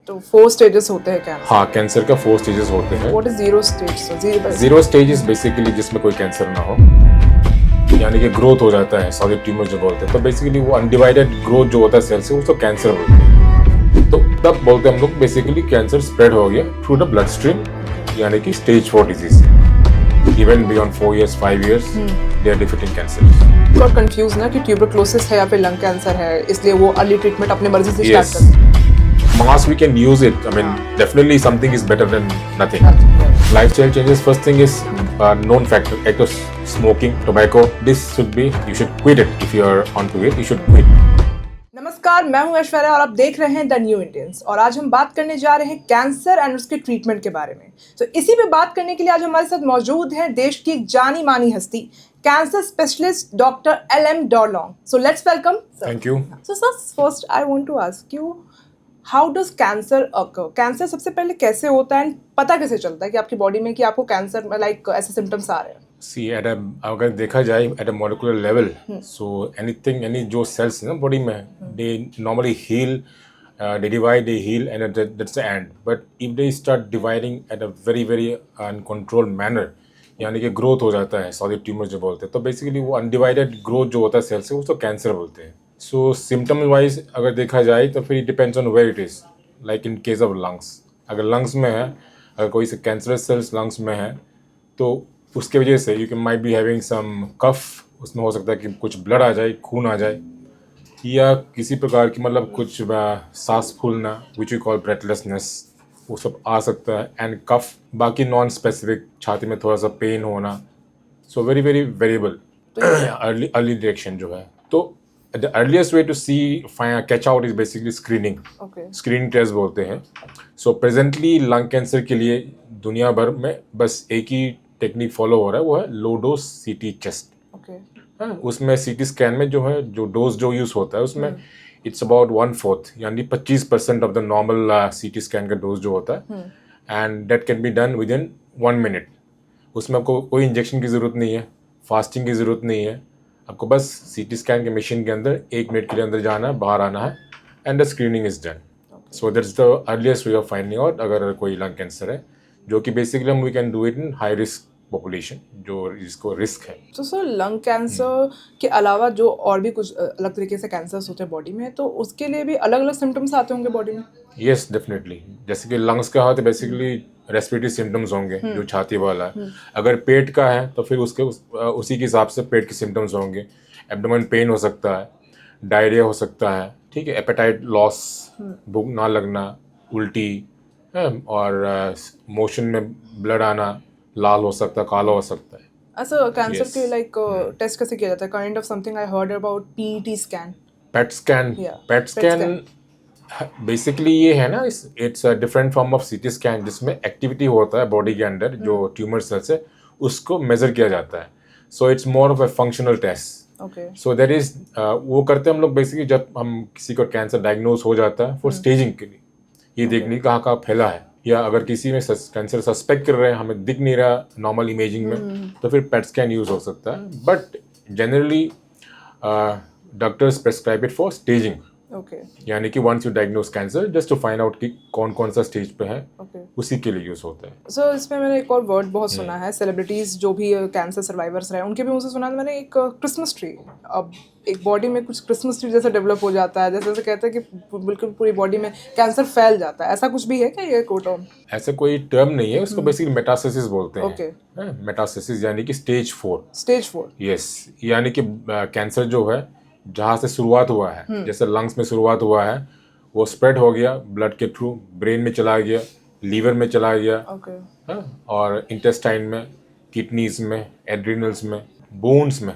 तो 4 स्टेजेस होते हैं कैंसर। हाँ, कैंसर का 4 स्टेजेस होते हैं। What is zero stage? Zero stage is basically जिसमें कोई कैंसर ना हो, यानी कि ग्रोथ हो जाता है, सॉलिड ट्यूमर जो बोलते हैं। तो बेसिकली वो अनडिवाइडेड ग्रोथ जो होता है सेल से, उसको कैंसर बोलते हैं। तो तब बोलते हैं हम लोग बेसिकली कैंसर स्प्रेड हो गया थ्रू द ब्लड स्ट्रीम, यानी कि stage 4 disease. Even beyond 4 years 5 years they are defeating cancer. और कंफ्यूज ना कि ट्यूबरक्लोसिस है या फिर लंग कैंसर है, इसलिए वो अर्ली ट्रीटमेंट अपनी मर्जी से स्टार्ट Yes. करते हैं। Mass we can use it. I mean, definitely something is better than nothing. Lifestyle changes. First thing is known factor. Like smoking, tobacco. This should be. You should quit it. If you are onto it, you should quit. नमस्कार, मैं हूं ऐश्वर्या और आप देख रहे हैं the new Indians. और आज हम बात करने जा रहे हैं कैंसर एंड उसके ट्रीटमेंट के बारे में। तो इसी पे बात करने के लिए आज हमारे साथ मौजूद है देश की एक जानी मानी हस्ती, कैंसर स्पेशलिस्ट डॉक्टर LM डॉरलोंग। So let's welcome. Thank you. So sir, first I want to ask you, how does cancer occur? Cancer सबसे पहले कैसे होता है एंड पता कैसे चलता है कि आपकी बॉडी में कि आपको कैंसर लाइक ऐसे सिम्टम्स आ रहे हैं? See, अगर देखा जाए at a molecular level, so anything, any जो cells ना body में, they normally heal, they divide, they heal, and that's the end. But if they start dividing at a very very uncontrolled manner, यानी कि growth हो जाता है, solid tumour जो बोलते हैं, तो बेसिकली वो अनडिवाइडेड ग्रोथ जो होता है सेल से, उसको कैंसर बोलते हैं। सो सिम्टम वाइज अगर देखा जाए तो फिर depends on where it is. Like in case of lungs, अगर लंग्स में है, अगर कोई से कैंसरस सेल्स लंग्स में है, तो उसके वजह से you can might be having some cough, उसमें हो सकता है कि कुछ ब्लड आ जाए, खून आ जाए, या किसी प्रकार की मतलब कुछ सांस फूलना, विच यू कॉल ब्रेथलेसनेस, वो सब आ सकता है। एंड कफ, बाकी नॉन स्पेसिफिक, छाती में थोड़ा सा पेन होना। So very very variable early detection जो है। तो the earliest way to see catch out is basically screening. Okay, screening test बोलते हैं। सो प्रेजेंटली लंग कैंसर के लिए दुनिया भर में बस एक ही टेक्निक फॉलो हो रहा है, वो है low dose CT chest. Okay, उसमें CT स्कैन में जो है, जो डोज जो यूज़ होता है उसमें इट्स अबाउट 1/4, यानी 25% of the normal CT scan का डोज जो होता है। And that can be done with in 1 minute। उसमें आपको कोई इंजेक्शन की ज़रूरत नहीं है, फास्टिंग की ज़रूरत नहीं है। आपको बस CT स्कैन के मशीन के अंदर 1 मिनट के लिए अंदर जाना है, बाहर आना है, and the screening is done. So that's the earliest way of finding out अगर कोई लंग कैंसर है, जो कि बेसिकली हम we can do it in high risk population, जो जिसको रिस्क है। तो सर लंग कैंसर के अलावा जो और भी कुछ अलग तरीके से कैंसर्स होते हैं बॉडी में, तो उसके लिए भी अलग अलग सिम्टम्स आते होंगे बॉडी में? Yes, definitely. जैसे कि लंग्स का है तो बेसिकली रेस्पिरेटरी सिम्टम्स होंगे, जो छाती वाला है। अगर पेट का है तो फिर उसी के हिसाब से पेट के सिम्टम्स होंगे। एब्डोमेन पेन हो सकता है, डायरिया हो सकता है, ठीक है, एपेटाइट लॉस, भूख ना लगना, उल्टी है, और मोशन में ब्लड आना, लाल हो सकता है, काला हो सकता है। अच्छा, कैंसर Yes. के लाइक टेस्ट कैसे किया जाता है? Kind of something I heard about PET scan. PET scan, Yeah, pet PET scan basically ये है ना, it's a different form of CT scan, जिसमें एक्टिविटी होता है बॉडी के अंदर, जो ट्यूमर सेल्स है उसको मेजर किया जाता है। So it's more of a functional test. Okay, so that is वो करते हैं हम लोग बेसिकली जब हम किसी को कैंसर डायग्नोज हो जाता है, फॉर स्टेजिंग के लिए, ये देखने कहाँ कहाँ फैला है, या अगर किसी में कैंसर सस्पेक्ट कर रहे हैं, हमें दिख नहीं रहा नॉर्मल इमेजिंग में, तो फिर पेट स्कैन यूज हो सकता है। But generally doctors prescribe it for staging, okay, यानी कि once you diagnose cancer, just to find out कि कौन कौन सा स्टेज पे है, ओके। उसी के लिए यूज होता है। सो इसमें मैंने एक और वर्ड बहुत सुना है, सेलिब्रिटीज जो भी कैंसर सर्वाइवर्स रहे उनके भी मुझसे सुना है मैंने, एक क्रिसमस ट्री। अब एक बॉडी में कुछ क्रिसमस ट्री जैसा डेवलप हो जाता है, जैसे कहते हैं कि बिल्कुल पूरी बॉडी में कैंसर फैल जाता है। ऐसा कुछ भी है क्या ये टर्म? ऐसा कोई टर्म नहीं है, उसको बेसिकली मेटास्टेसिस बोलते हैं। Okay. मेटास्टेसिस यानी कि स्टेज 4। स्टेज 4। यस, यानी कि कैंसर जो है जहाँ से शुरुआत हुआ है, जैसे लंग्स में शुरुआत हुआ है, वो स्प्रेड हो गया ब्लड के थ्रू, ब्रेन में चला गया, लीवर में चला गया, ओके, और इंटेस्टाइन में, किडनीज में, एड्रिनल्स में, बोन्स में,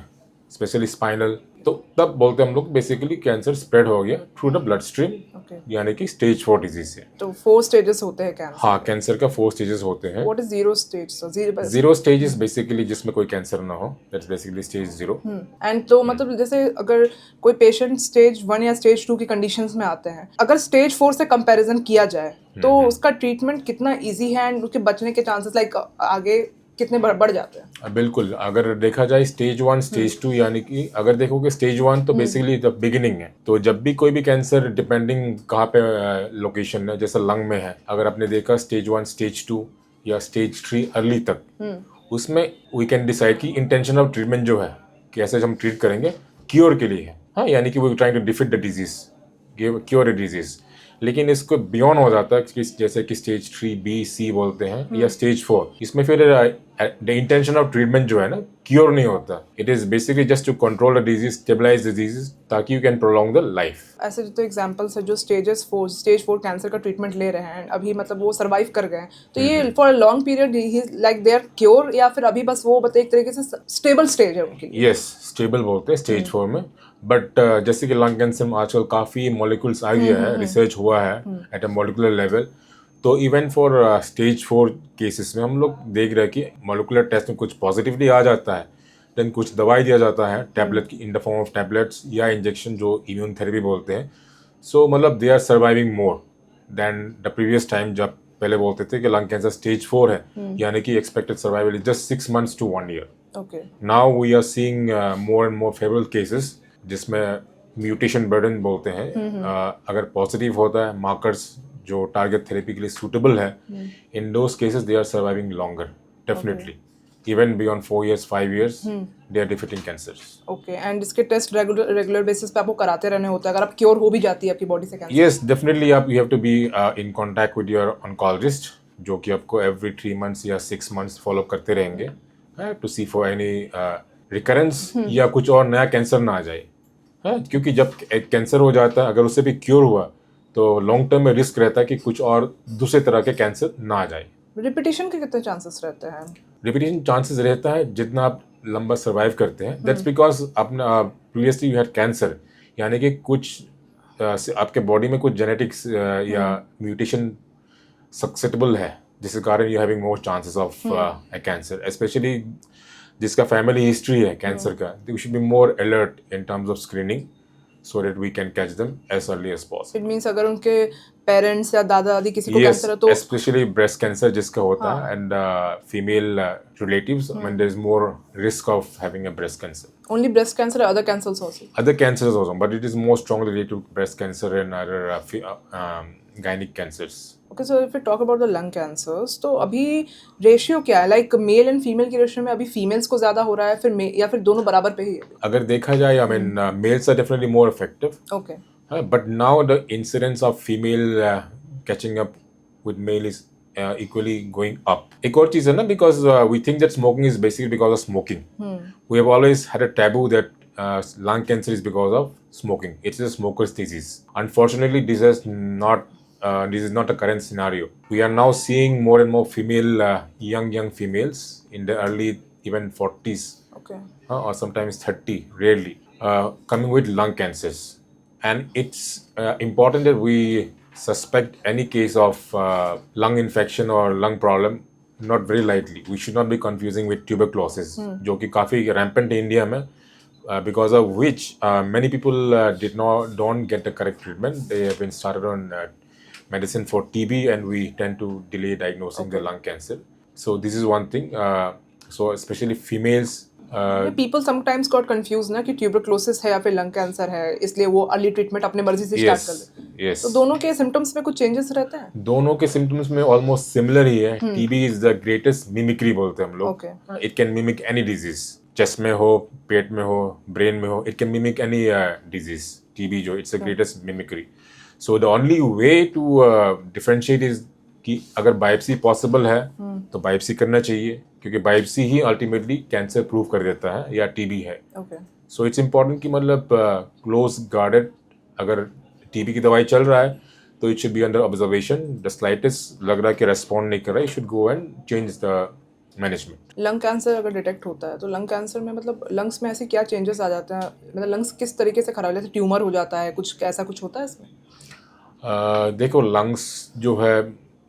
स्पेशली स्पाइनल। तो तब बोलते हैं हम लोग बेसिकली कैंसर स्प्रेड हो गया through the blood stream, okay. यानी कि स्टेज 4 डिजीज है। तो 4 स्टेजेस होते हैं कैंसर। हाँ, कैंसर का 4 स्टेजेस होते हैं। What is zero stage? So zero stage is basically जिसमें कोई कैंसर ना हो, दैट्स बेसिकली स्टेज 0। एंड तो मतलब जैसे अगर कोई पेशेंट स्टेज 1 या स्टेज 2 की कंडीशंस में आते हैं, अगर स्टेज 4 से कंपैरिजन किया जाए तो उसका ट्रीटमेंट कितना इजी है एंड उसके बचने के चांसेस लाइक आगे कितने बढ़ जाते हैं? बिल्कुल, अगर देखा जाए स्टेज 1, स्टेज 2, यानी कि अगर देखोगे स्टेज 1 तो बेसिकली द बिगिनिंग है। तो जब भी कोई भी कैंसर, डिपेंडिंग कहाँ पे लोकेशन है, जैसे लंग में है, अगर आपने देखा स्टेज 1, स्टेज 2 या स्टेज 3 अर्ली तक, उसमें वी कैन डिसाइड कि इंटेंशन ऑफ ट्रीटमेंट जो है, कैसे हम ट्रीट करेंगे, क्योर के लिए है। हाँ, यानी कि we trying to defeat the disease, cure a disease. लेकिन इसको बियॉन्ड हो जाता है कि जैसे कि स्टेज 3 बी सी बोलते हैं या स्टेज 4, इसमें फिर द इंटेंशन ऑफ ट्रीटमेंट जो है ना, क्योर नहीं होता। It is basically just to control the disease, stabilise disease, ताकि you can prolong the life. ऐसे तो एग्जांपल्स है जो स्टेज 4 कैंसर का ट्रीटमेंट ले रहे हैं, अभी मतलब वो सर्वाइव कर गए हैं, तो ये फॉर अ लॉन्ग पीरियड ही लाइक दे आर क्योर, या फिर अभी बस वो एक तरीके से स्टेबल स्टेज है उनके लिए? यस, स्टेबल बोलते हैं स्टेज 4 में। बट जैसे कि लंग कैंसर में आजकल काफ़ी मॉलिक्यूल्स आ गया है, रिसर्च हुआ है एट अ मॉलिकुलर लेवल। तो इवन फॉर स्टेज 4 केसेस में हम लोग देख रहे हैं कि मॉलिकुलर टेस्ट में कुछ पॉजिटिवली आ जाता है, देन कुछ दवाई दिया जाता है टैबलेट की, in the form of tablets या इंजेक्शन, जो इम्यून थेरेपी बोलते हैं। सो मतलब they are surviving more than the previous time, जब पहले बोलते थे कि लंग कैंसर स्टेज 4 है, यानी कि expected survival is just 6 months to 1 year। Okay. Now we are seeing more and more favourable cases जिसमें म्यूटेशन बर्डन बोलते हैं, अगर पॉजिटिव होता है मार्कर्स जो टारगेट थेरेपी के लिए सूटेबल है, in those cases they are surviving longer definitely, even beyond 4 years 5 years they are defeating cancers. Okay, and इसके टेस्ट रेगुलर बेसिस पे आपको कराते रहने होता है अगर आप क्योर हो भी जाती है आपकी बॉडी से कैंसर? यस, डेफिनेटली आप you have to be in contact with your oncologist, जो कि आपको एवरी 3 months या 6 months फॉलो करते रहेंगे to see for any recurrence या कुछ और नया कैंसर ना आ जाए। क्योंकि जब एक कैंसर हो जाता है, अगर उससे भी क्योर हुआ तो लॉन्ग टर्म में रिस्क रहता है कि कुछ और दूसरे तरह के कैंसर ना आ जाए। रिपीटिशन के कितने चांसेस रहते हैं? रिपीटिशन चांसेस रहता है जितना आप लंबा सर्वाइव करते हैं, दैट्स बिकॉज अपना प्रीवियसली यू हैड कैंसर, यानी कि कुछ आपके बॉडी में कुछ जेनेटिक्स या म्यूटेशन सक्सेप्टेबल है, जिसके कारण you having more chances of a cancer. Specially जिसका फैमिली हिस्ट्री है कैंसर का, we should be more alert in terms of screening so that we can catch them as early as possible. It means अगर उनके parents या दादा दादी किसी को कैंसर है तो स्पेशली ब्रेस्ट कैंसर जिसका होता है, and female relatives, when there is more risk of having a breast cancer. Only breast cancer, other cancers also? Other cancers also, but it is more strongly related to breast cancer and other gynec cancers. Okay, so if we talk about the lung cancers, तो अभी ratio क्या है, like male and female की ratio में अभी females को ज्यादा हो रहा है फिर या फिर दोनों बराबर पे ही है? अगर देखा जाए, I mean, males are definitely more effective, okay. but now the incidence of female catching up with male is equally going up. एक और चीज़ है ना, because we think that smoking is basically because of smoking. We have always had a taboo that lung cancer is because of smoking. It is a smoker's disease. Unfortunately, this is not a current scenario. We are now seeing more and more female, young females in the early even 40s, okay. or sometimes 30, rarely, coming with lung cancers. And it's important that we suspect any case of lung infection or lung problem not very lightly. We should not be confusing with tuberculosis, जो कि काफ़ी rampant है India में, because of which many people don't get the correct treatment. They have been started on medicine for TB, and we tend to delay diagnosing the lung cancer. So this is one thing. So especially females. People sometimes got confuse ना कि tuberculosis है या फिर lung cancer है, इसलिए वो early treatment अपने मर्जी से स्टार्ट कर लेते हैं। तो दोनों के सिम्टम्स में कुछ चेंजेस रहते हैं? दोनों के सिम्टम्स में ऑलमोस्ट सिमिलर ही है। TB is the greatest mimicry बोलते हैं हम लोग। It can mimic any disease, chest में हो, पेट में हो, ब्रेन में हो, it can mimic any disease. TB जो it's the greatest mimicry. So the only way to differentiate is कि अगर बायोप्सी पॉसिबल है तो बायोप्सी करना चाहिए, क्योंकि बायोप्सी ही अल्टीमेटली कैंसर प्रूव कर देता है या टीबी है। सो इट्स इम्पॉर्टेंट कि मतलब क्लोज गार्डेड, अगर टीबी की दवाई चल रहा है तो it should be under observation. The slightest लग रहा है कि रेस्पॉन्ड नहीं कर रहा है, you should go and change the management. Lung cancer अगर डिटेक्ट होता है तो लंग कैंसर में मतलब लंग्स में ऐसे क्या चेंजेस आ जाते हैं, मतलब लंग्स किस तरीके से खराब, जैसे ट्यूमर हो जाता है, कुछ ऐसा कुछ होता है इसमें? देखो, लंग्स जो है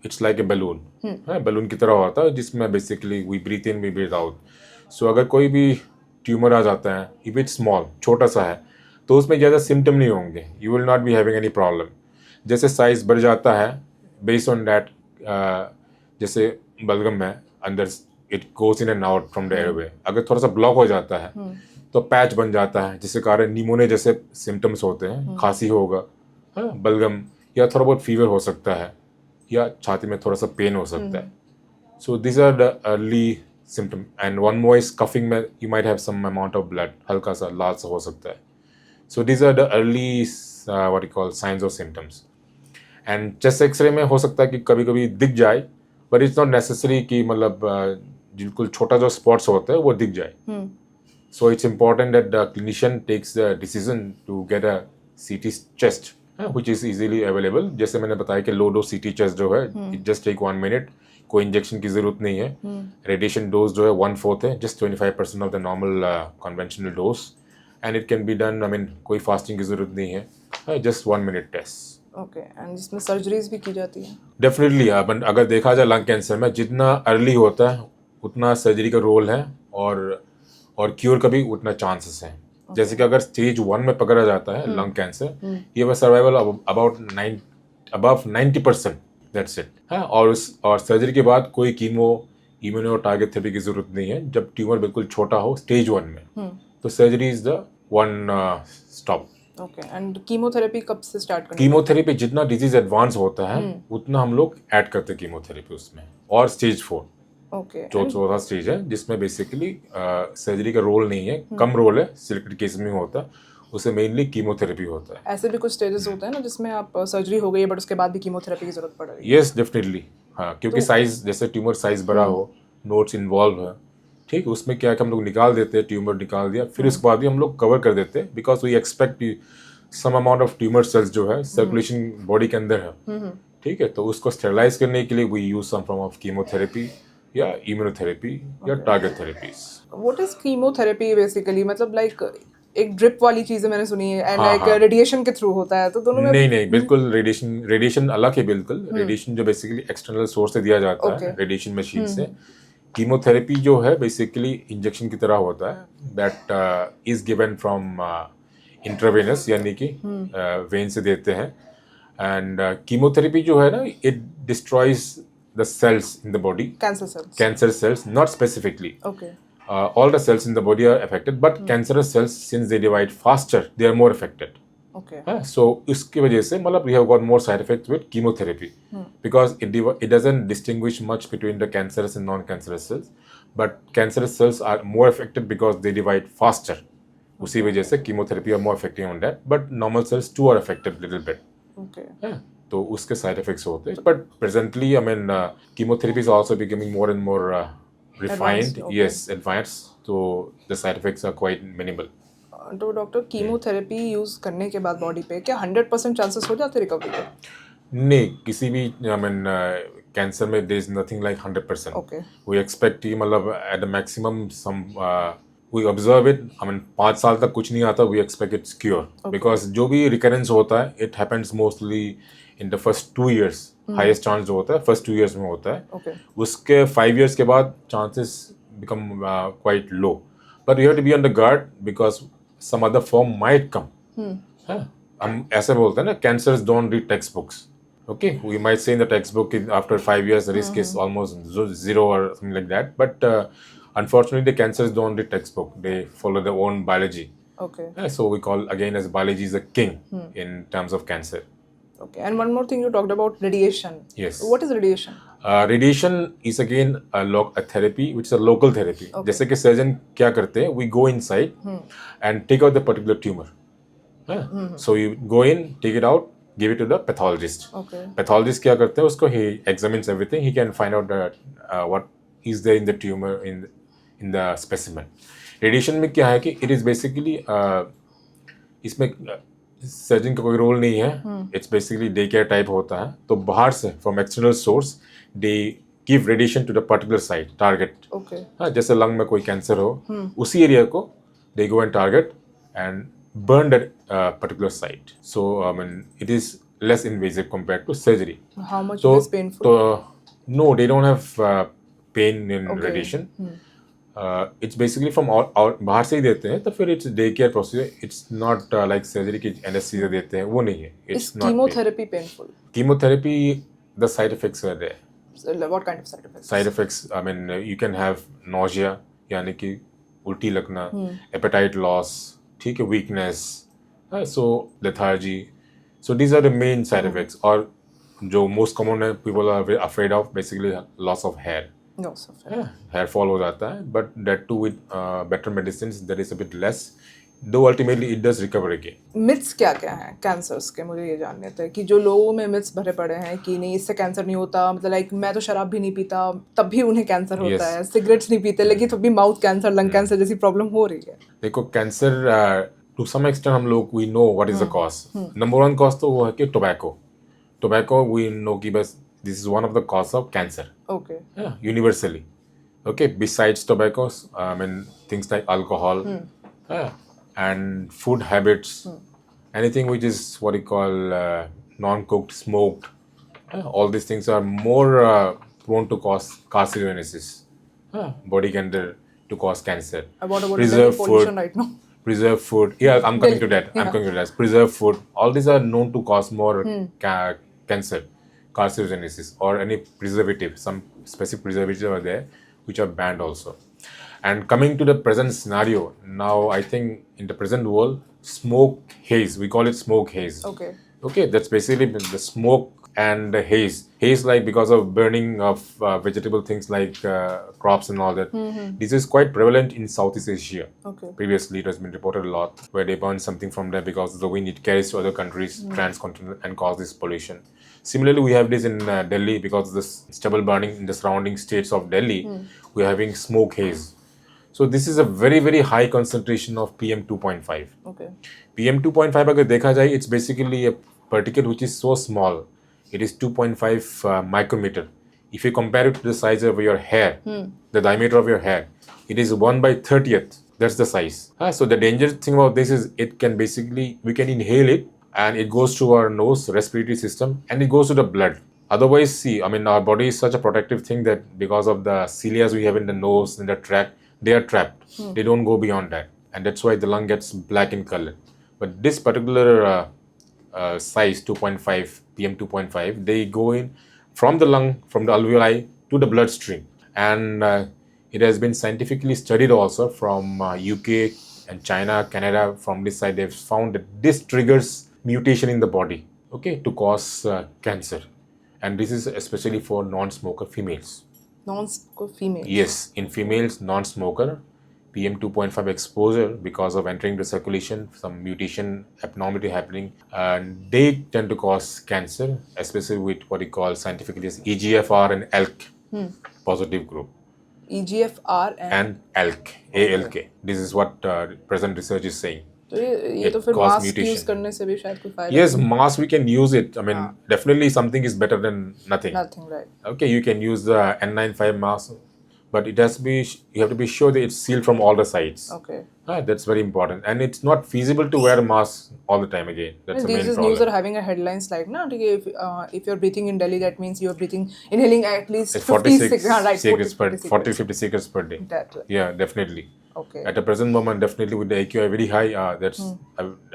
इट्स लाइक ए बैलून है, बैलून की तरह होता है जिसमें basically we breathe in we breathe out. So अगर कोई भी ट्यूमर आ जाता है, इफ इट्स स्मॉल, छोटा सा है, तो उसमें ज़्यादा सिम्टम नहीं होंगे, you will not be having any problem. जैसे साइज बढ़ जाता है बेस्ड ऑन दैट, जैसे बलगम है, अंदर it goes in and out from the airway. अगर थोड़ा सा ब्लॉक हो जाता है तो पैच बन जाता है, जिसके कारण निमोनिया जैसे सिम्टम्स होते हैं, खांसी होगा, हाँ, बलगम, या थोड़ा बहुत फीवर हो सकता है, या छाती में थोड़ा सा पेन हो सकता है। So this are the early symptom. And one more is coughing में you might have some amount of blood, हल्का सा लाल सा हो सकता है। So this are the early what you call signs और सिम्टम्स। एंड चेस्ट एक्सरे में हो सकता है कि कभी कभी दिख जाए, बट इट्स नॉट नेसेसरी कि मतलब बिल्कुल छोटा जो स्पॉट्स होता है वो दिख जाए। So it's important that the clinician takes the decision to get a CT chest, which is easily available. जैसे मैंने बताया कि लो डोज CT chest जो है, it just take 1 minute, कोई इंजेक्शन की जरूरत नहीं है। रेडिएशन डोज जो है 1/4 है, just 25% of the normal conventional dose, and it can be done, I mean कोई फास्टिंग की जरूरत नहीं है, just 1 minute test। Okay, and इसमें सर्जरीज भी की जाती है? डेफिनेटली, अगर देखा जाए लंग कैंसर में जितना अर्ली होता है उतना सर्जरी का रोल है, और क्योर का भी उतना चांसेस है। जैसे कि अगर स्टेज 1 में पकड़ा जाता है लंग कैंसर, ये वह सर्वाइवल अबाउट 90%, दैट्स इट। हाँ, और सर्जरी के बाद कोई कीमो, इम्यूनो टारगेट थेरेपी की जरूरत नहीं है। जब ट्यूमर बिल्कुल छोटा हो स्टेज 1 में, तो surgery is the one stop. Okay, and chemotherapy कब से स्टार्ट करनी? कीमोथेरेपी जितना डिजीज एडवांस होता है उतना हम लोग ऐड करते हैं कीमोथेरेपी उसमें, और स्टेज 4 ओके, जो चौथा स्टेज है जिसमें बेसिकली सर्जरी का रोल नहीं है, कम रोल है, सिलेक्टेड केस में होता है, उसे मेनली कीमोथेरेपी होता है। ऐसे भी कुछ स्टेजेस होते हैं ना जिसमें आप सर्जरी हो गई है बट उसके बाद भी कीमोथेरेपी की जरूरत पड़ रही है? Yes, definitely. हाँ, क्योंकि साइज, जैसे ट्यूमर साइज बड़ा हो, नोड्स इन्वॉल्व है, ठीक, उसमें क्या है कि हम लोग निकाल देते हैं, ट्यूमर निकाल दिया, फिर उसके बाद भी हम लोग कवर कर देते हैं, because we expect some amount of tumour cells जो है सर्कुलेशन बॉडी के अंदर है, ठीक है, तो उसको स्टेरलाइज करने के लिए we use some form of chemotherapy या इम्यूनोथेरेपी या target therapies. What is chemotherapy basically? मतलब लाइक एक ड्रिप वाली चीजें मैंने सुनी है, एंड हाँ, लाइक हाँ। रेडिएशन के थ्रू होता है, तो दोनों में? नहीं, बिल्कुल रेडिएशन अलग है बिल्कुल। रेडिएशन जो बेसिकली एक्सटर्नल सोर्स से दिया जाता है, रेडिएशन मशीन से। कीमोथेरेपी जो है बेसिकली इंजेक्शन की तरह होता है, that is given from intravenous, यानी कि वेन से देते हैं। एंड कीमोथेरेपी जो है ना, it destroys the cells in the body, cancer cells, not specifically, okay, all the cells in the body are affected, but cancerous cells, since they divide faster, they are more affected, okay, so उसकी वजह से मतलब we have got more side effects with chemotherapy, because it doesn't distinguish much between the cancerous and non-cancerous cells, but cancerous cells are more affected because they divide faster, उसी वजह से chemotherapy are more effective on that, but normal cells too are affected little bit, okay, तो उसके side effects होते हैं। But presently I mean chemotherapy is also becoming more and more refined, yes, advanced, तो the side effects are quite minimal. तो doctor, chemotherapy use करने के बाद body पे क्या 100% चांसेस हो जाते रिकवरी के? नहीं, किसी भी आई मीन कैंसर में there is nothing like 100%। Okay, we expect कि मतलब at the maximum some we observe it, I mean 5 साल तक कुछ नहीं आता, we expect it's cure, because जो भी रिकरेंस होता है it happens mostly in the first 2 years, highest chance जो होता है फर्स्ट 2 years में होता है। okay, उसके 5 years के बाद chances become quite low, but you have to be on the guard because some other form might come. हम ऐसे बोलते हैं ना, cancers don't read textbooks, okay, we might say in the textbook after 5 years the risk is almost zero or something like that, but unfortunately the cancers don't read textbook, they follow their own biology, okay, so we call again as biology is the king in terms of cancer. okay, and one more thing, you talked about radiation. Yes. What is radiation? Radiation is again a therapy which is a local therapy. जैसे कि surgeon क्या करते हैं, we go inside and take out the particular tumor, so you go in, take it out, give it to the pathologist. Okay, Pathologist क्या करते हैं, उसको he examines everything, he can find out that what is there in the tumor in the specimen. Radiation में क्या है कि it is basically इसमें surgeon का कोई रोल नहीं है, it's basically day care type होता है, तो बाहर से from external source they give radiation to the particular site target. okay, हाँ, जैसे लंग में कोई कैंसर हो, उसी एरिया को they go and target and burn that particular site. So I mean it is less invasive compared to surgery. how much So, less painful? No, they don't have pain in Okay. radiation. It's basically from out बाहर से ही देते हैं, तो फिर it's day care procedure. It's not like surgery की anesthesia देते हैं, वो नहीं है. Is It's not chemotherapy painful? chemotherapy, the side effects are there. what kind of side effects? Side effects, I mean, you can have nausea, यानी कि उल्टी लगना, appetite loss, ठीक है, weakness, so lethargy. So these are the main side effects. और जो most common है, people are very afraid of, basically loss of hair. Loss of hair. Yeah, hair fall हो जाता है, but that too with better medicines, that is a bit less. Though ultimately it does recover again. Myths क्या क्या हैं cancers के, मुझे ये जानने थे कि जो लोगों में मिथ्स भरे पड़े हैं कि नहीं इससे कैंसर नहीं होता, मतलब लाइक मैं तो शराब भी नहीं पीता तब भी उन्हें कैंसर होता Yes. है, सिगरेट्स नहीं पीते लेकिन तब भी माउथ कैंसर, लंग कैंसर जैसी प्रॉब्लम हो रही है. देखो कैंसर टू सम एक्सटेंट हम लोग we know what is the cause. Number one cause तो वो है कि टोबैको वी नो कि बस this is one of the cause of cancer okay. Universally. Okay, besides tobacco, I mean things like alcohol, and food habits, anything which is what you call non-cooked, smoked, all these things are more prone to cause carcinogenesis. Body can to cause cancer. What about Preserved the pollution food, right now? preserved food. Yeah, I'm coming to that. I'm coming to that. Preserved food. All these are known to cause more cancer, carcinogenesis, or any preservative. Some specific preservatives are there which are banned also. And coming to the present scenario, now I think in the present world, smoke haze, we call it smoke haze. Okay. Okay, that's basically the smoke and the haze. Haze like because of burning of vegetable things like crops and all that. This is quite prevalent in Southeast Asia. Okay. Previously, it has been reported a lot where they burn something from there because of the wind it carries to other countries, transcontinental, and cause this pollution. Similarly, we have this in Delhi because of this stubble burning in the surrounding states of Delhi. We are having smoke haze. So this is a very, very high concentration of PM 2.5. Okay. PM 2.5 अगर देखा जाए, it's basically a particle which is so small. It is 2.5 micrometer. If you compare it to the size of your hair, the diameter of your hair, it is 1/30th. That's the size. So the dangerous thing about this is it can basically, we can inhale it and it goes to our nose, respiratory system, and it goes to the blood. Otherwise, see, I mean, our body is such a protective thing that because of the cilia we have in the nose, in the tract, they are trapped. They don't go beyond that. And that's why the lung gets black in color. But this particular size, 2.5, PM 2.5, they go in from the lung, from the alveoli to the bloodstream. And it has been scientifically studied also from UK and China, Canada. From this side, they've found that this triggers mutation in the body, okay, to cause cancer. And this is especially for non-smoker females. Non-smoker females. Yes, in females, non-smoker, PM 2.5 exposure because of entering the circulation, some mutation, abnormality happening, and they tend to cause cancer, especially with what we call scientifically as EGFR and ALK positive group. EGFR And ALK, ALK. This is what present research is saying. तो ये तो It फिर cause mask mutation. Use करने से भी शायद कोई फायदा Yes, mask we can use it. I mean, definitely something is better than nothing. Nothing right. Okay, you can use the N95 mask, but it has to be, you have to be sure that it's sealed from all the sides. Okay. That's very important, and it's not feasible to wear a mask all the time again. That's the These main days news problem. are having a headlines like ना ठीक है, if you're breathing in Delhi that means you're breathing inhaling at least It's 50 46 right, cigarettes per 40 50 cigarettes per day. That way. Yeah, definitely. Okay. At the present moment, definitely with the AQI very high, that's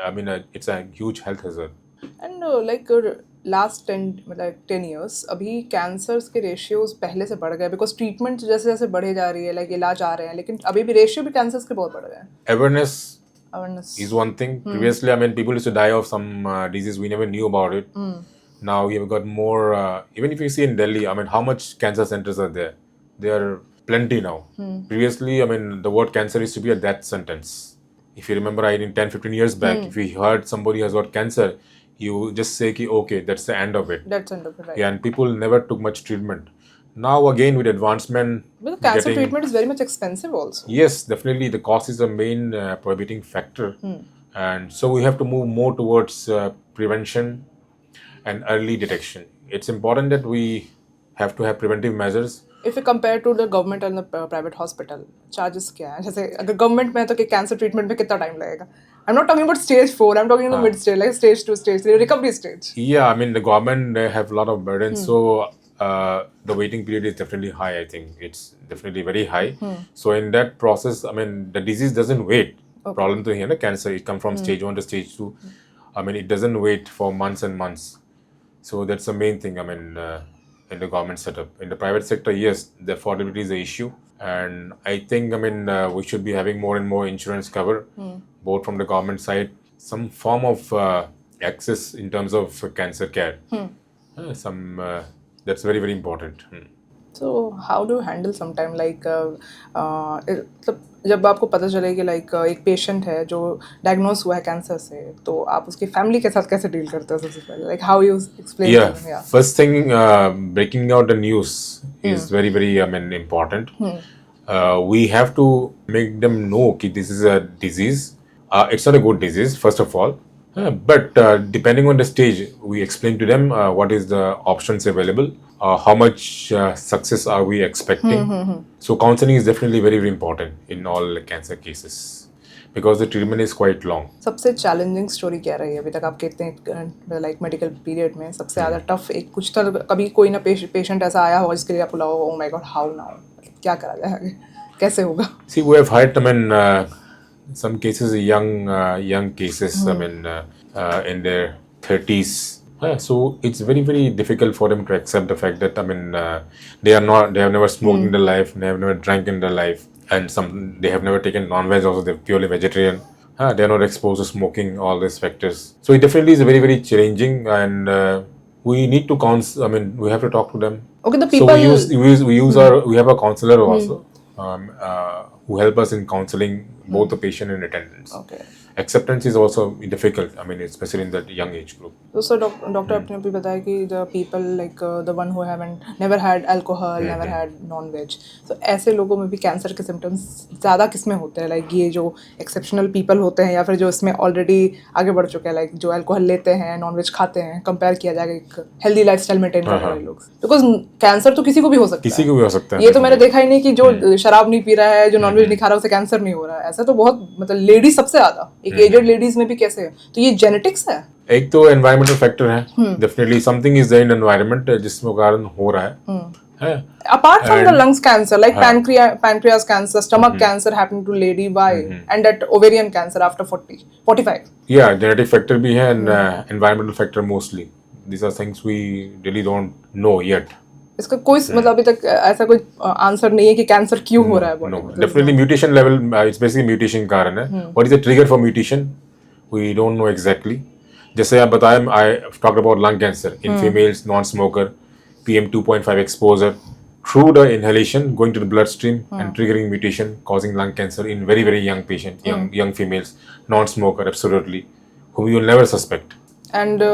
I mean it's a huge health hazard. And like last 10 years अभी cancers के ratios पहले से बढ़ गए because treatment जैसे जैसे बढ़े जा रही है, like इलाज आ रहे हैं, लेकिन अभी भी ratio भी cancers के बहुत बढ़ गए हैं. Awareness Awareness. is one thing. Previously, I mean, people used to die of some disease we never knew about it. Now we have got more. Even if you see in Delhi, I mean, how much cancer centers are there? There are plenty now. Previously, I mean, the word cancer used to be a death sentence. If you remember, I in 10-15 years back, if you heard somebody has got cancer, you just say, ki, okay, that's the end of it. That's end of it, right. Yeah, and people never took much treatment. Now again with advancement, But the cancer treatment is very much expensive also. yes, definitely the cost is the main prohibiting factor, and so we have to move more towards prevention and early detection. It's important that we have to have preventive measures. If you compare to the government and the private hospital, charges क्या है? जैसे अगर government में है तो कि cancer treatment में कितना time लगेगा? I'm not talking about stage 4. I'm talking in the mid stage, like stage 2, stage 3, recovery stage. Yeah, I mean the government they have a lot of burdens, so the waiting period is definitely high. I think it's definitely very high. So in that process, I mean the disease doesn't wait. Problem to here, cancer it comes from stage 1 to stage 2. I mean it doesn't wait for months and months. So that's the main thing. I mean in the government setup. In the private sector, yes, the affordability is the issue, and I think we should be having more and more insurance cover, both from the government side, some form of access in terms of cancer care. Some That's very very important. So how do you handle sometime like मतलब जब आपको पता चले कि like एक patient है जो diagnose हुआ है कैंसर से, तो आप उसकी फैमिली के साथ कैसे डील करते हो सबसे पहले, like how you explain Yeah, to them? first thing, breaking out the news is very very important. We have to make them know that this is a disease. It's not a good disease, first of all. But depending on the stage, we explain to them what is the options available, how much success are we expecting. So counseling is definitely very very important in all cancer cases because the treatment is quite long. सबसे challenging story क्या रही है अभी तक आपके इतने like medical period में? सबसे ज़्यादा टफ एक कुछ तो कभी कोई ना पेशेंट ऐसा आया हो जिसके लिए आप बोला oh my God how now, क्या करा जाए आगे, कैसे होगा? See, we have had, some cases, young cases, in their 30s. So it's very, very difficult for them to accept the fact that, they have never smoked in their life, they have never drank in their life, and they have never taken non-veg also, they're purely vegetarian. They are not exposed to smoking, all these factors. So it definitely is very, very challenging, and we need to we have to talk to them. Okay, the people. So we have a counselor also, who help us in counseling both the patient and attendants. Okay. Acceptance is also difficult, especially in that young age group. तो sir doctor आपने अभी बताया कि the people like the one who haven't never had alcohol, never had non veg, तो ऐसे लोगों में भी कैंसर के सिम्टम्स ज़्यादा किस में होते हैं? लाइक ये जो एक्सेप्शनल पीपल होते हैं या फिर जो इसमें ऑलरेडी आगे बढ़ चुके हैं, लाइक जो अल्कोहल लेते हैं, नॉन वेज खाते हैं, कंपेयर किया जाएगा एक हेल्दी लाइफस्टाइल मेंटेन करने वाले लोग? बिकॉज कैंसर तो किसी को भी हो सकता है, किसी को भी हो सकता है। ये तो मैंने देखा ही नहीं कि जो शराब नहीं पी रहा है, जो नॉन वेज नहीं खा रहा है, उसे कैंसर नहीं हो रहा है। ऐसा तो बहुत लेडीज सबसे ज़्यादा, एक एजेड लेडीज में भी कैसे है? तो ये जेनेटिक्स है? एक तो एनवायरमेंटल फैक्टर है, definitely something is there in environment जिसमें कारण हो रहा है। Apart from the lungs cancer, like pancreas cancer, stomach cancer happening to lady, why? And that ovarian cancer after 40, 45. Yeah, genetic factor भी है and environmental factor mostly. These are things we really don't know yet. इसका कोई मतलब अभी तक ऐसा कोई answer नहीं है कि कैंसर क्यों हो रहा है बॉडी में? Definitely mutation level, it's basically mutation कारण है. What is the trigger for mutation? We don't know exactly. जैसे आप बताएं, I talked about lung cancer in females, non-smoker, PM 2.5 exposure through the inhalation going to the bloodstream and triggering mutation causing lung cancer in very very young patient, young females, non-smoker, absolutely, whom you will never suspect. And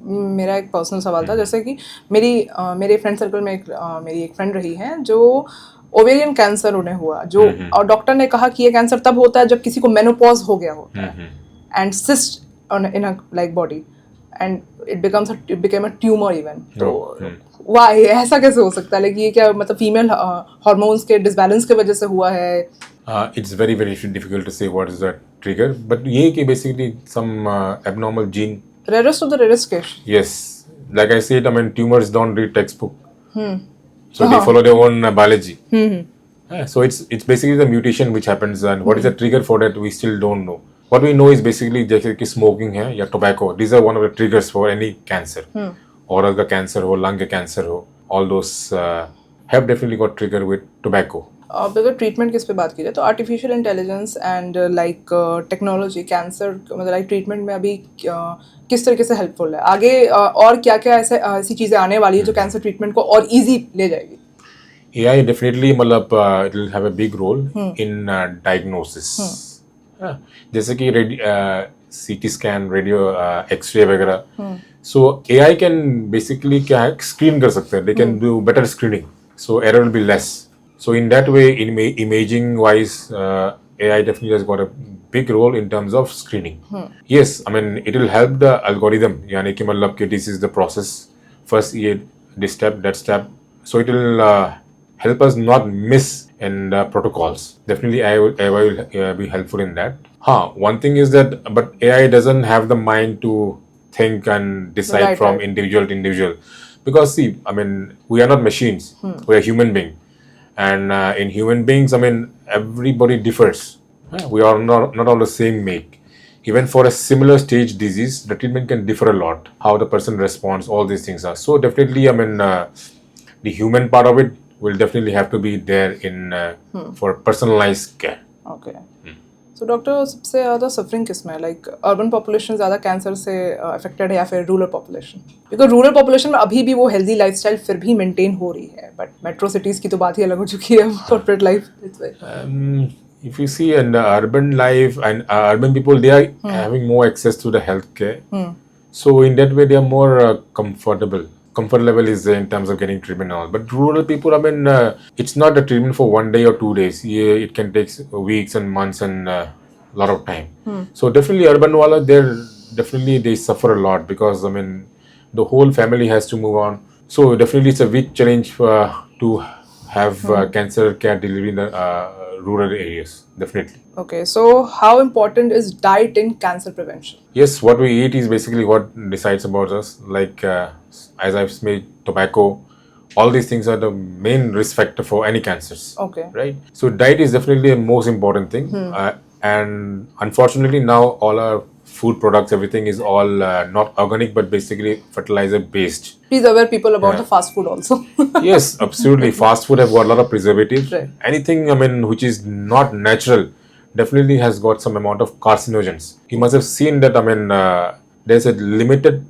मेरा एक personal सवाल था, जैसे कि मेरे friend circle में मेरी एक फ्रेंड रही है जो ओवेरियन कैंसर उन्हें हुआ, जो और डॉक्टर ने कहा कि ये कैंसर तब होता है जब किसी को मेनोपॉज हो गया होता है and cyst in a like body and it became a tumour even. तो वाह, ऐसा कैसे हो सकता है? लाइक ये क्या मतलब फीमेल हार्मोन्स के डिसबैलेंस की वजह से हुआ है? It's very very difficult to say what is the trigger, but ये कि basically some abnormal gene. Rarest of the rarest case. Yes, like I said, tumors don't read textbook, so they follow their own biology. So it's basically the mutation which happens, and what is the trigger for that we still don't know. What we know is basically जैसे कि smoking है या tobacco, these are one of the triggers for any cancer. Oral का cancer हो, lung का cancer हो, all those have definitely got trigger with tobacco. अब अगर ट्रीटमेंट किस पे बात की जाए तो artificial intelligence and like technology cancer मतलब लाइक ट्रीटमेंट में अभी किस तरीके से हेल्पफुल है? आगे और क्या क्या ऐसी चीज़ें आने वाली है जो कैंसर ट्रीटमेंट को और इजी ले जाएगी? AI definitely it will have a big role in diagnosis. जैसे कि CT scan, radio, X-ray वगैरह. So AI can basically क्या है, screen कर सकते हैं. They can do better screening. So error will be less. So in that way, in imaging wise, AI definitely has got a big role in terms of screening. Yes, it will help the algorithm. यानी कि मतलब कि this is the process. First ये this step, that step. So it will help us not miss in the protocols. Definitely AI will be helpful in that. One thing is that, but AI doesn't have the mind to think and decide from individual to individual. Because see, we are not machines. We are human beings. And in human beings, everybody differs. We are not all the same make. Even for a similar stage disease, the treatment can differ a lot. How the person responds, all these things are. So definitely, the human part of it will definitely have to be there in for personalized care. Okay so doctor सबसे ज़्यादा suffering किस में है like urban population ज़्यादा cancer से affected है या फिर rural population because rural population में अभी भी वो हेल्दी लाइफस्टाइल फिर भी मेंटेन हो रही है बट मेट्रो सिटीज़ की तो बात ही अलग हो चुकी है corporate life If you see in the urban life and urban people, they are having more access to the healthcare. So in that way, they are more comfortable. Comfort level is there in terms of getting treatment and all. But rural people, I mean, it's not a treatment for 1 day or 2 days. Yeah, it can take weeks and months and a lot of time. So definitely urban wala, they suffer a lot because I mean, the whole family has to move on. So definitely it's a big challenge to have cancer care delivery in the rural areas, definitely. Okay, so how important is diet in cancer prevention? Yes, what we eat is basically what decides about us. Like, as I've said, tobacco, all these things are the main risk factor for any cancers. Okay. Right? So diet is definitely the most important thing. And unfortunately now all our food products, everything is all not organic but basically fertilizer based. Please aware people about the fast food also. Yes, absolutely. Fast food have got a lot of preservatives. Right. Anything, I mean, which is not natural, definitely has got some amount of carcinogens. You must have seen that, I mean, there's a limited,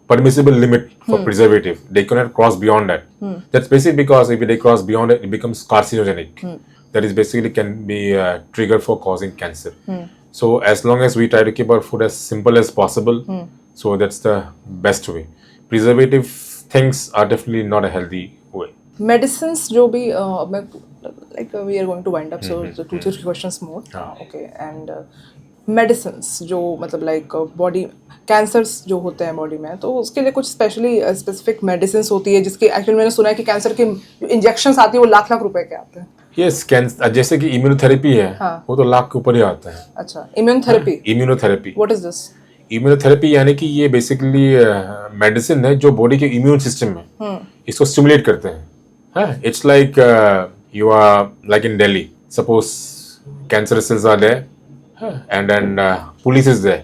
permissible limit for preservative. They cannot cross beyond that. That's basically because if they cross beyond it, it becomes carcinogenic. That is basically can be a trigger for causing cancer. So as long as we try to keep our food as simple as possible, so that's the best way. Preservative things are definitely not a healthy way. Medicines जो भी like we are going to wind up so 2-3 questions more. Okay, and medicines जो मतलब like body cancers जो होते हैं body में तो उसके लिए कुछ specific medicines होती है जिसकी actually मैंने सुना है कि कैंसर के इंजेक्शंस आती है वो लाख रुपए के आते हैं. Yes, कैंसर जैसे कि इम्यूनोथेरेपी है वो तो लाख के ऊपर ही आता है. अच्छा, immunotherapy. What is this? Immunotherapy यानी कि ये बेसिकली मेडिसिन है जो बॉडी के इम्यून सिस्टम में इसको स्टिमुलेट करते हैं. It's like you are like in Delhi, suppose cancer cells are there and then police is there.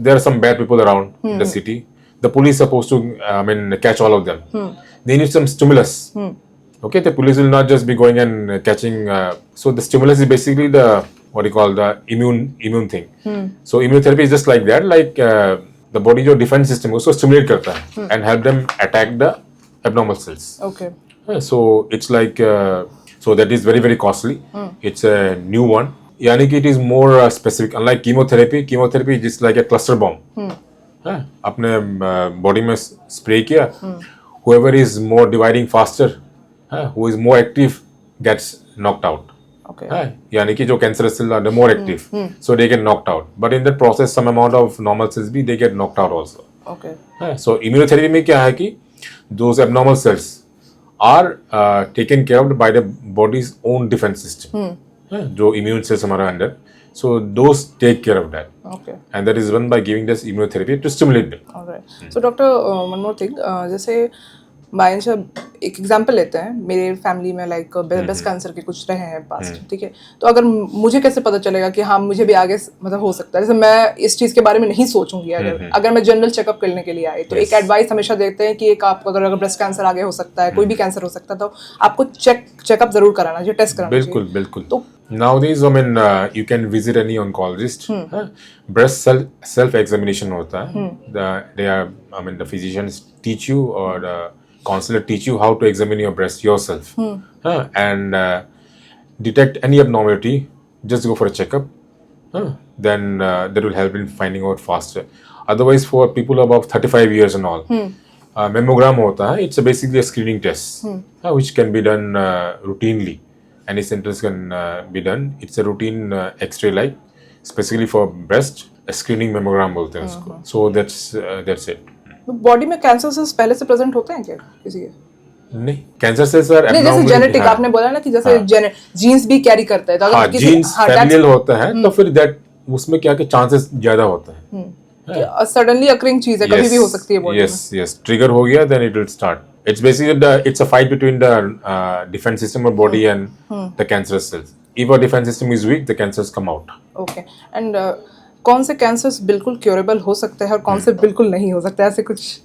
There are some bad people around in the city. The police supposed to catch all of them. They need some stimulus. Okay, the police will not just be going and catching. So the stimulus is basically the what you call the immune thing. So immunotherapy is just like that. Like the body जो defense system उसको stimulate करता है and help them attack the abnormal cells. Okay. So it's like so that is very very costly. It's a new one. यानी कि it is more specific. Unlike chemotherapy is just like a cluster bomb. अपने body में spray किया. Whoever is more dividing faster, who is more active, gets knocked out. Okay. यानी कि जो cancerous cells are more active, so they get knocked out. But in that process, some amount of normal cells भी they get knocked out also. Okay. So immunotherapy में क्या है कि those abnormal cells are taken care of by the body's own defense system. जो immune cells हमारा अंदर, so those take care of that. Okay. And that is done by giving this immunotherapy to stimulate them. Alright. So doctor, one more thing. जैसे बायंशा एक example लेते हैं मेरे family में like breast cancer के कुछ रहे हैं पास्ट, ठीक है. तो अगर मुझे कैसे पता चलेगा कि हाँ मुझे भी आगे मतलब हो सकता है. जैसे मैं इस चीज़ के बारे में नहीं सोचूंगी अगर मैं जनरल चेकअप करने के लिए आई तो एक एडवाइस हमेशा देते हैं कि एक आपको अगर ब्रेस्ट कैंसर आगे हो सकता है, कोई भी कैंसर हो सकता है, तो आपको चेकअप जरूर कराना चाहिए, टेस्ट कराना चाहिए. बिल्कुल बिल्कुल. तो nowadays I mean you can visit any oncologist. Breast self examination होता है. The physicians teach you or the counselor teach you how to examine your breast yourself and detect any abnormality. Just go for a checkup. Then that will help in finding out faster. Otherwise, for people above 35 years and all, mammogram होता है. It's basically a screening test which can be done routinely. Any centers can be done. It's a routine X-ray like, specifically for breast. A screening mammogram बोलते हैं उसको. So that's it. तो body में cancer cells पहले से present होते हैं क्या किसी के? नहीं, कैंसर सेल्स आर नहीं, जैसे जेनेटिक आपने बोला ना कि जैसे जीन्स भी कैरी करता है, तो अगर किसी जीन्स फैमिलियल होता है तो फिर दैट उसमें क्या के चांसेस ज्यादा होता है. सडनली अकरिंग चीज है, कभी भी हो सकती है बॉडी में. यस ट्रिगर हो गया then it will start. It's basically it's a fight between the defense system of body and the cancerous cells. If our defense system is weak, the cancers come out. Okay. And कौन से cancers बिल्कुल curable हो सकते हैं और कौन से बिल्कुल नहीं हो सकते, ऐसे कुछ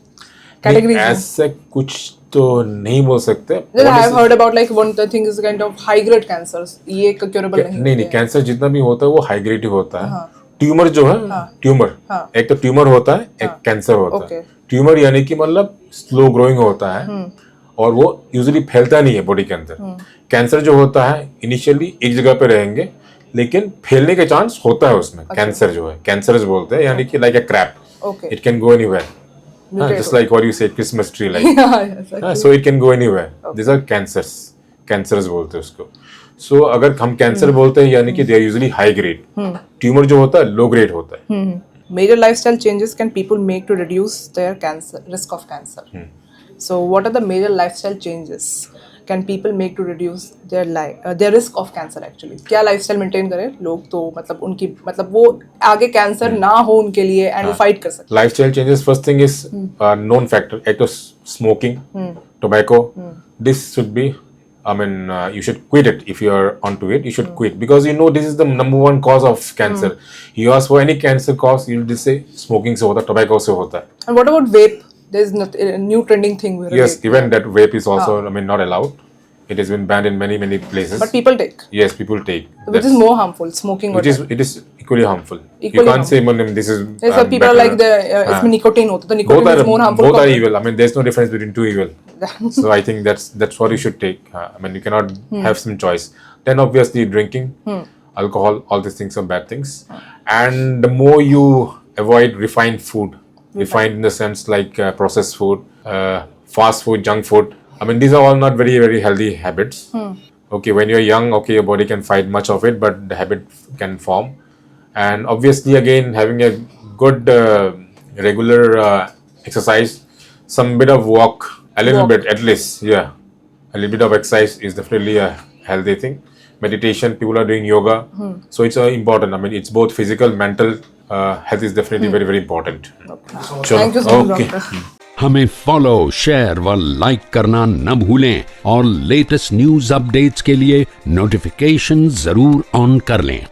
कैटेगरीज हैं? ऐसे कुछ तो नहीं बोल सकते। Then I have heard about like one thing is kind of high grade cancers. ये curable नहीं नहीं, कैंसर जितना भी होता है वो हाई ग्रेड होता है। हाँ। ट्यूमर जो है, ट्यूमर, हाँ। एक तो ट्यूमर होता है, एक कैंसर होता है। ट्यूमर यानी कि मतलब स्लो ग्रोइंग होता है और वो यूजुअली फैलता नहीं है बॉडी के अंदर। कैंसर जो होता है इनिशियली एक जगह पे रहेंगे, लेकिन फैलने के चांस होता है उसमें। कैंसर जो है कैंसरस बोलते हैं, यानी कि like a crap, it can go anywhere, just like what you say Christmas tree, like so it can go anywhere. These are cancers बोलते हैं उसको। So अगर हम कैंसर बोलते हैं यानी कि they are usually high grade. Tumour जो होता है लो ग्रेड होता है। Major lifestyle changes can people make to reduce their risk of cancer? So what are the major lifestyle changes can people make to reduce their risk of cancer actually? क्या lifestyle maintain करें लोग तो मतलब उनकी मतलब वो आगे cancer ना हो उनके लिए एंड वो फाइट कर सके। Lifestyle changes, first thing is known factor, एक तो smoking, tobacco. This should be, I mean, you should quit it. If you are onto it, you should quit, because you know this is the number one cause of cancer. You ask for any cancer cause, you will just say smoking से होता है, tobacco से होता है। And what about vape? There is a new trending thing. Yes, even that vape is also, I mean, not allowed. It has been banned in many places. But people take. Yes, people take. Which is more harmful, smoking. It is equally harmful. Equally you can't harmful. say, man, this is. Yes, some people are like इसमें nicotine होता है, तो nicotine is more harmful. Both are evil. I mean, there's no difference between two evil. So I think that's what you should take. I mean, you cannot have some choice. Then obviously drinking, alcohol, all these things are bad things. And the more you avoid refined food, refined in the sense like processed food, fast food, junk food. I mean, these are all not very healthy habits. Okay, when you're young, okay, your body can fight much of it, but the habit can form. And obviously, again, having a good regular exercise, some bit of walk, a little bit at least, yeah. A little bit of exercise is definitely a healthy thing. Meditation, people are doing yoga. So it's important. I mean, it's both physical, mental health is definitely very important. Thank you so much, doctor. हमें follow, share व like करना न भूलें और latest news updates के लिए notification जरूर on कर लें।